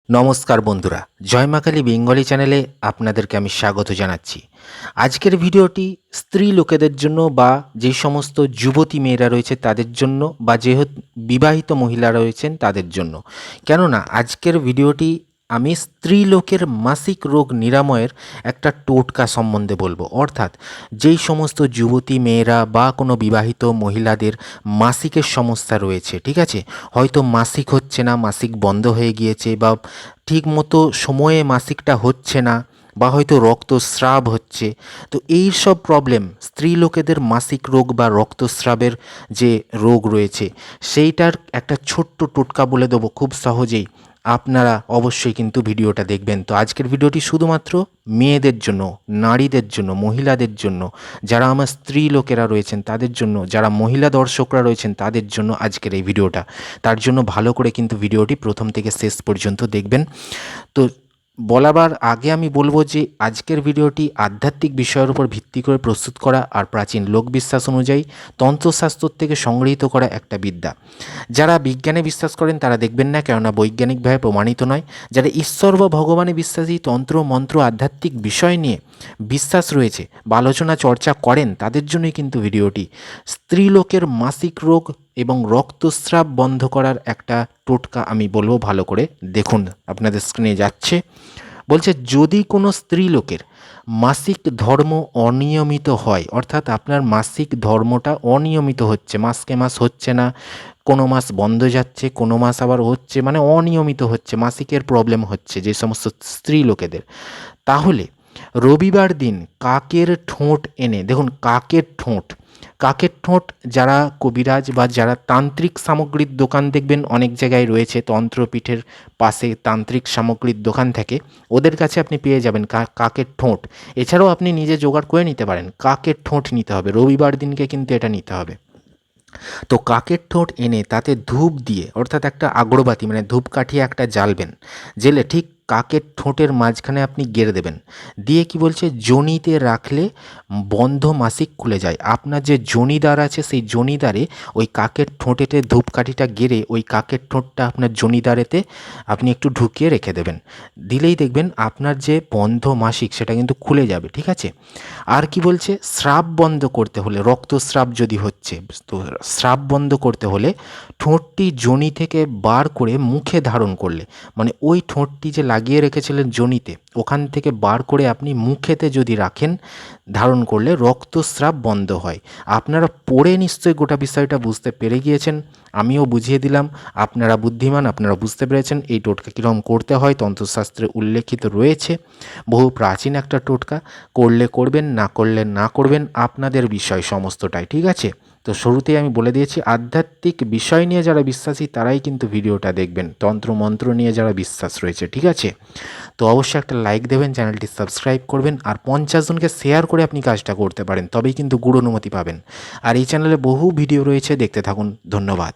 নমস্কার বন্ধুরা, জয় মা কালী বেঙ্গলি চ্যানেলে আপনাদেরকে আমি স্বাগত জানাচ্ছি। আজকের ভিডিওটি স্ত্রী লোকেদের জন্য বা যে সমস্ত যুবতী মেয়েরা রয়েছে তাদের জন্য বা যেহেতু বিবাহিত মহিলা রয়েছেন তাদের জন্য। কেননা আজকের ভিডিওটি আমি স্ত্রী লোকের মাসিক রোগ নিরাময়ের একটা টোটকা সম্বন্ধে বলবো। অর্থাৎ যেই সমস্ত যুবতী মেয়েরা বা কোনো বিবাহিত মহিলাদের মাসিকের সমস্যা রয়েছে, ঠিক আছে, হয়তো মাসিক হচ্ছে না, মাসিক বন্ধ হয়ে গিয়েছে বা ঠিক মতো সময়ে মাসিকটা হচ্ছে না বা হয়তো রক্তস্রাব হচ্ছে, তো এই সব প্রবলেম স্ত্রী লোকেদের মাসিক রোগ বা রক্তস্রাবের যে রোগ রয়েছে সেইটার একটা ছোট্ট টোটকা বলে দেবো খুব সহজেই। আপনারা অবশ্যই কিন্তু ভিডিওটা দেখবেন। তো আজকের ভিডিওটি শুধুমাত্র মেয়েদের জন্য, নারীদের জন্য, মহিলাদের জন্য, যারা আমার স্ত্রী লোকেরা রয়েছেন তাদের জন্য, যারা মহিলা দর্শকরা রয়েছেন তাদের জন্য আজকের এই ভিডিওটা। তার জন্য ভালো করে কিন্তু ভিডিওটি প্রথম থেকে শেষ পর্যন্ত দেখবেন। তো বলাবার আগে আমি বলবো যে আজকের ভিডিওটি আধ্যাত্মিক বিষয়ের উপর ভিত্তি করে প্রস্তুত করা আর প্রাচীন লোকবিশ্বাস অনুযায়ী তন্ত্রশাস্ত্র থেকে সংগৃহীত করা একটা বিদ্যা। যারা বিজ্ঞানে বিশ্বাস করেন তারা দেখবেন না, কেননা বৈজ্ঞানিকভাবে প্রমাণিত নয়। যারা ঈশ্বর বা ভগবানে বিশ্বাসী, তন্ত্র মন্ত্র আধ্যাত্মিক বিষয় নিয়ে বিশ্বাস রয়েছে বা আলোচনা চর্চা করেন তাদের জন্যই কিন্তু ভিডিওটি। স্ত্রীলোকের মাসিক রোগ এবং রক্তস্রাব বন্ধ করার একটা টোটকা আমি বলবো, ভালো করে দেখুন। আপনাদের স্ক্রিনে যাচ্ছে, বলছে যদি কোনো স্ত্রীলোকের মাসিক ধর্ম অনিয়মিত হয়, অর্থাৎ আপনার মাসিক ধর্মটা অনিয়মিত হচ্ছে, মাসকে মাস হচ্ছে না, কোনো মাস বন্ধ যাচ্ছে, কোনো মাস আবার হচ্ছে, মানে অনিয়মিত হচ্ছে, মাসিকের প্রবলেম হচ্ছে যে সমস্ত স্ত্রী লোকেদের, তাহলে রবিবার দিন কাকের ঠোঁট এনে, দেখুন কাকের ঠোঁট, কাকের ঠোঁট যারা কবিরাজ বা যারা তান্ত্রিক সামগ্রীর দোকান দেখবেন অনেক জায়গায় রয়েছে, তন্ত্রপীঠের পাশে তান্ত্রিক সামগ্রীর দোকান থাকে, ওদের কাছে আপনি পেয়ে যাবেন কাকের ঠোঁট। এছাড়াও আপনি নিজে জোগাড় করে নিতে পারেন, কাকের ঠোঁট নিতে হবে, রবিবার দিনকে কিন্তু এটা নিতে হবে। তো কাকের ঠোঁট এনে তাতে ধূপ দিয়ে, অর্থাৎ একটা আগরবাতি মানে ধূপকাঠি একটা জ্বালবেন, জেলে ঠিক কাকের ঠোঁটের মাঝখানে আপনি গেড়ে দেবেন, দিয়ে কি বলছে যোনিতে রাখলে বন্ধ মাসিক খুলে যায়। আপনার যে যোনিদ্বার আছে সেই যোনিদ্বারে ওই কাকের ঠোঁটেতে ধূপকাঠিটা গেড়ে ওই কাকের ঠোঁটটা আপনার যোনিদ্বারেতে আপনি একটু ঢুকিয়ে রেখে দেবেন, দিলেই দেখবেন আপনার যে বন্ধ মাসিক সেটা কিন্তু খুলে যাবে, ঠিক আছে। আর কি বলছে, স্রাব বন্ধ করতে হলে, রক্তস্রাব যদি হচ্ছে, তো স্রাব বন্ধ করতে হলে ঠোঁটটি যোনি থেকে বার করে মুখে ধারণ করলে, মানে ওই ঠোঁটটি যে লাগিয়ে রেখেছিলেন যোনিতে ওখান থেকে বার করে আপনি মুখেতে যদি রাখেন, ধারণ করলে রক্তস্রাব বন্ধ হয়। আপনারা পড়ে নিশ্চয়ই গোটা বিষয়টা বুঝতে পেরে গিয়েছেন, আমিও বুঝিয়ে দিলাম, আপনারা বুদ্ধিমান, আপনারা বুঝতে পেরেছেন এই টোটকা কীরকম করতে হয়, তন্ত্রশাস্ত্রে উল্লেখিত রয়েছে, বহু প্রাচীন একটা টোটকা। করলে করবেন, না করলে না করবেন, আপনাদের বিষয় সমস্তটাই, ঠিক আছে। তো শুরুতেই আমি বলে দিয়েছি, আধ্যাত্মিক বিষয় নিয়ে যারা বিশ্বাসী তারাই কিন্তু ভিডিওটা দেখবেন, তন্ত্রমন্ত্র নিয়ে যারা বিশ্বাস রয়েছে, ঠিক আছে। তো অবশ্যই একটা লাইক দেবেন, চ্যানেলটি সাবস্ক্রাইব করবেন, আর 50 জনকে শেয়ার করে আপনি কাজটা করতে পারেন, তবেই কিন্তু গুড় অনুমতি পাবেন। আর এই চ্যানেলে বহু ভিডিও রয়েছে, দেখতে থাকুন। ধন্যবাদ।